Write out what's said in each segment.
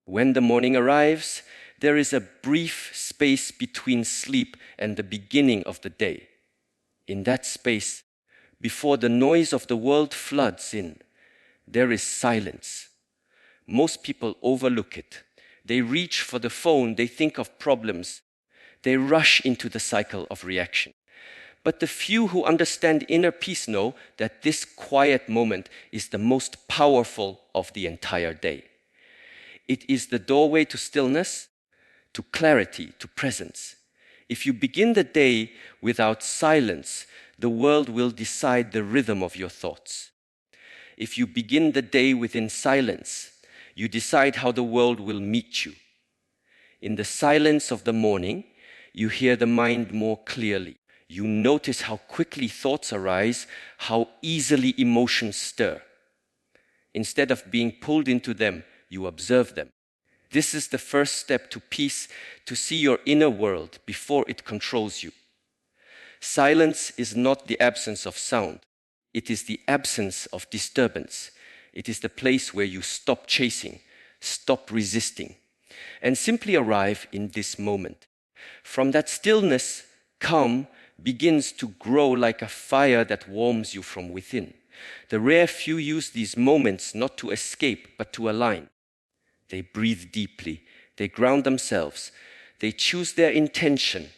When the morning arrives, there is a brief space between sleep and the beginning of the day. In that space, before the noise of the world floods in, there is silence. Most people overlook it. They reach for the phone, they think of problems, they rush into the cycle of reaction. But the few who understand inner peace know that this quiet moment is the most powerful of the entire day. It is the doorway to stillness, to clarity, to presence. If you begin the day without silence, the world will decide the rhythm of your thoughts. If you begin the day within silence, you decide how the world will meet you. In the silence of the morning, you hear the mind more clearly. You notice how quickly thoughts arise, how easily emotions stir. Instead of being pulled into them, you observe them. This is the first step to peace, to see your inner world before it controls you. Silence is not the absence of sound. It is the absence of disturbance. It is the place where you stop chasing, stop resisting, and simply arrive in this moment. From that stillness, calm begins to grow like a fire that warms you from within. The rare few use these moments not to escape, but to align. They breathe deeply, they ground themselves, they choose their intention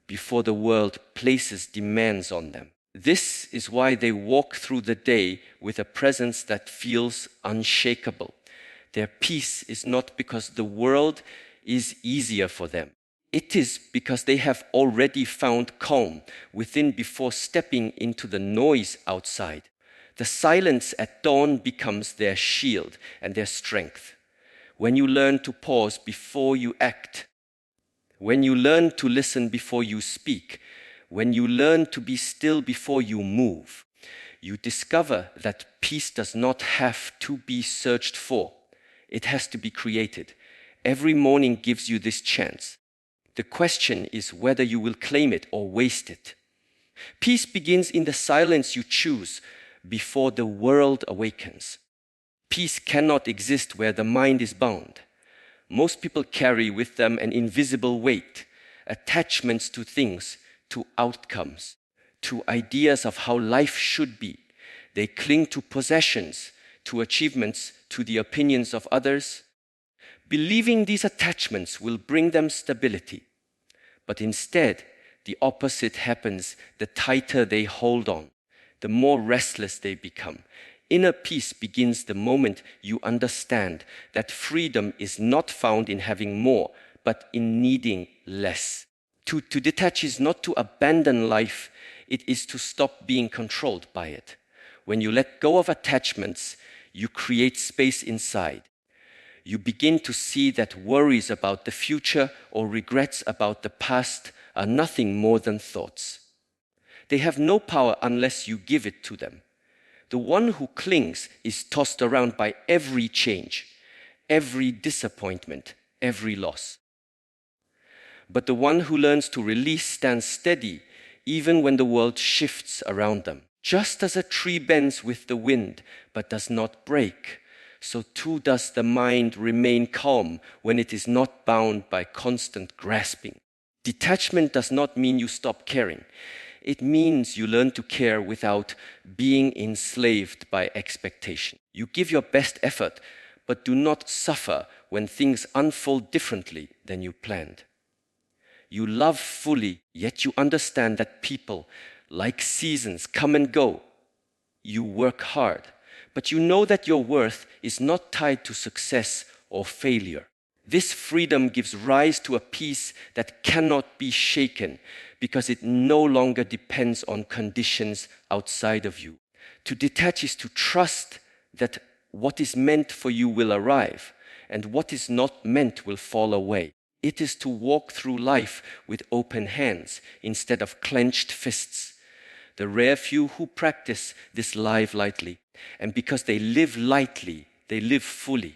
before the world places demands on them. This is why they walk through the day with a presence that feels unshakable. Their peace is not because the world is easier for them. It is because they have already found calm within before stepping into the noise outside. The silence at dawn becomes their shield and their strength. When you learn to pause before you act, when you learn to listen before you speak, when you learn to be still before you move, you discover that peace does not have to be searched for. It has to be created. Every morning gives you this chance. The question is whether you will claim it or waste it. Peace begins in the silence you choose before the world awakens. Peace cannot exist where the mind is bound. Most people carry with them an invisible weight, attachments to things, to outcomes, to ideas of how life should be. They cling to possessions, to achievements, to the opinions of others. Believing these attachments will bring them stability. But instead, the opposite happens. The tighter they hold on, the more restless they become. Inner peace begins the moment you understand that freedom is not found in having more, but in needing less. To detach is not to abandon life, it is to stop being controlled by it. When you let go of attachments, you create space inside. You begin to see that worries about the future or regrets about the past are nothing more than thoughts. They have no power unless you give it to them. The one who clings is tossed around by every change, every disappointment, every loss. But the one who learns to release stands steady even when the world shifts around them. Just as a tree bends with the wind but does not break, so too does the mind remain calm when it is not bound by constant grasping. Detachment does not mean you stop caring. It means you learn to care without being enslaved by expectation. You give your best effort, but do not suffer when things unfold differently than you planned. You love fully, yet you understand that people, like seasons, come and go. You work hard, but you know that your worth is not tied to success or failure. This freedom gives rise to a peace that cannot be shaken because it no longer depends on conditions outside of you. To detach is to trust that what is meant for you will arrive and what is not meant will fall away. It is to walk through life with open hands instead of clenched fists. The rare few who practice this live lightly, and because they live lightly, they live fully.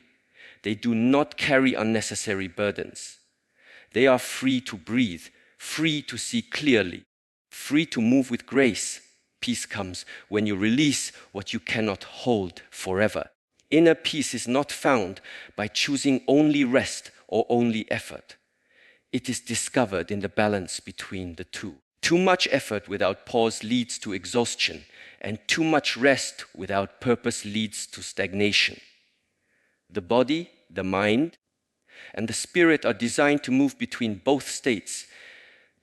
They do not carry unnecessary burdens. They are free to breathe, free to see clearly, free to move with grace. Peace comes when you release what you cannot hold forever. Inner peace is not found by choosing only rest or only effort. It is discovered in the balance between the two. Too much effort without pause leads to exhaustion, and too much rest without purpose leads to stagnation. The body, the mind, and the spirit are designed to move between both states,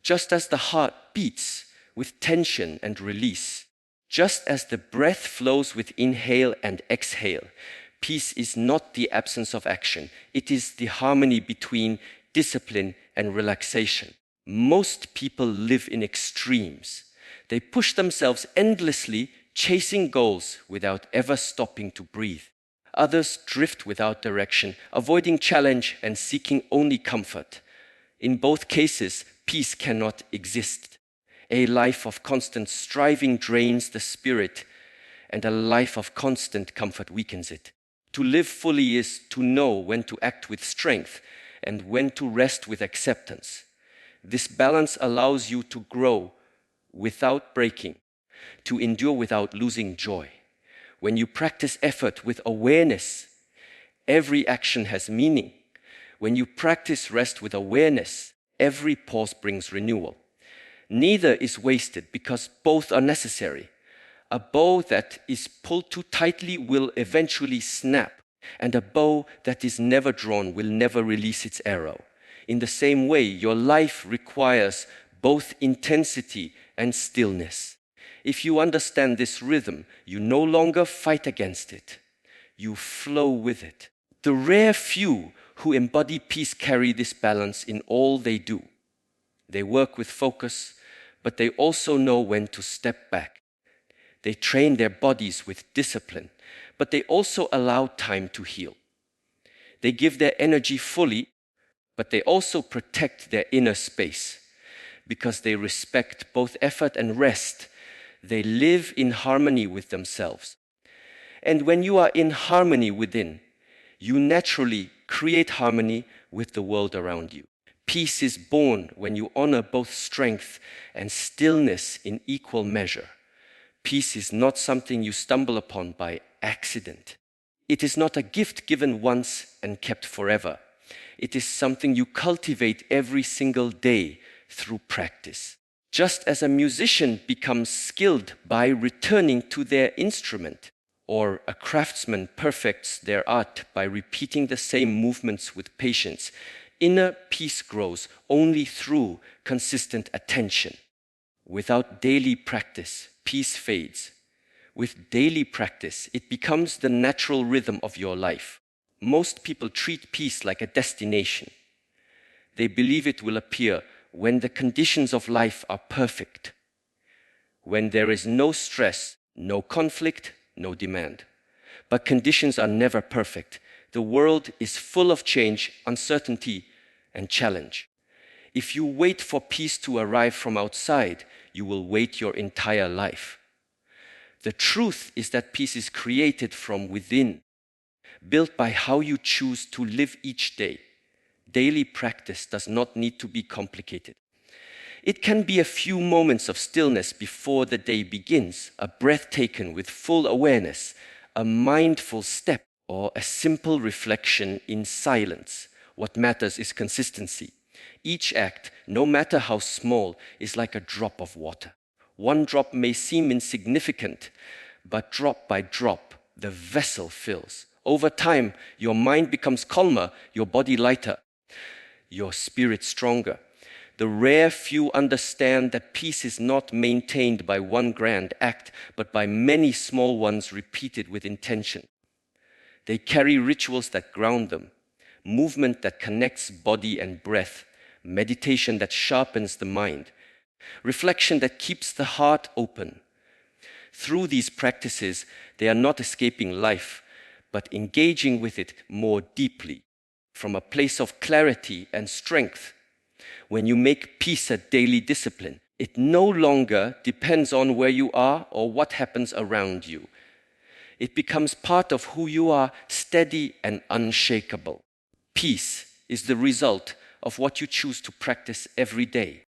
just as the heart beats with tension and release. Just as the breath flows with inhale and exhale, peace is not the absence of action. It is the harmony between discipline and relaxation. Most people live in extremes. They push themselves endlessly, chasing goals without ever stopping to breathe. Others drift without direction, avoiding challenge and seeking only comfort. In both cases, peace cannot exist. A life of constant striving drains the spirit, and a life of constant comfort weakens it. To live fully is to know when to act with strength and when to rest with acceptance. This balance allows you to grow without breaking, to endure without losing joy. When you practice effort with awareness, every action has meaning. When you practice rest with awareness, every pause brings renewal. Neither is wasted because both are necessary. A bow that is pulled too tightly will eventually snap, and a bow that is never drawn will never release its arrow. In the same way, your life requires both intensity and stillness. If you understand this rhythm, you no longer fight against it. You flow with it. The rare few who embody peace carry this balance in all they do. They work with focus, but they also know when to step back. They train their bodies with discipline, but they also allow time to heal. They give their energy fully, but they also protect their inner space. Because they respect both effort and rest, they live in harmony with themselves. And when you are in harmony within, you naturally create harmony with the world around you. Peace is born when you honor both strength and stillness in equal measure. Peace is not something you stumble upon by accident. It is not a gift given once and kept forever. It is something you cultivate every single day through practice. Just as a musician becomes skilled by returning to their instrument, or a craftsman perfects their art by repeating the same movements with patience, inner peace grows only through consistent attention. Without daily practice, peace fades. With daily practice, it becomes the natural rhythm of your life. Most people treat peace like a destination. They believe it will appear when the conditions of life are perfect, when there is no stress, no conflict, no demand. But conditions are never perfect. The world is full of change, uncertainty, and challenge. If you wait for peace to arrive from outside, you will wait your entire life. The truth is that peace is created from within, built by how you choose to live each day. Daily practice does not need to be complicated. It can be a few moments of stillness before the day begins, a breath taken with full awareness, a mindful step, or a simple reflection in silence. What matters is consistency. Each act, no matter how small, is like a drop of water. One drop may seem insignificant, but drop by drop, the vessel fills. Over time, your mind becomes calmer, your body lighter, your spirit stronger. The rare few understand that peace is not maintained by one grand act, but by many small ones repeated with intention. They carry rituals that ground them, movement that connects body and breath, meditation that sharpens the mind, reflection that keeps the heart open. Through these practices, they are not escaping life, but engaging with it more deeply, from a place of clarity and strength. When you make peace a daily discipline, it no longer depends on where you are or what happens around you. It becomes part of who you are, steady and unshakable. Peace is the result of what you choose to practice every day.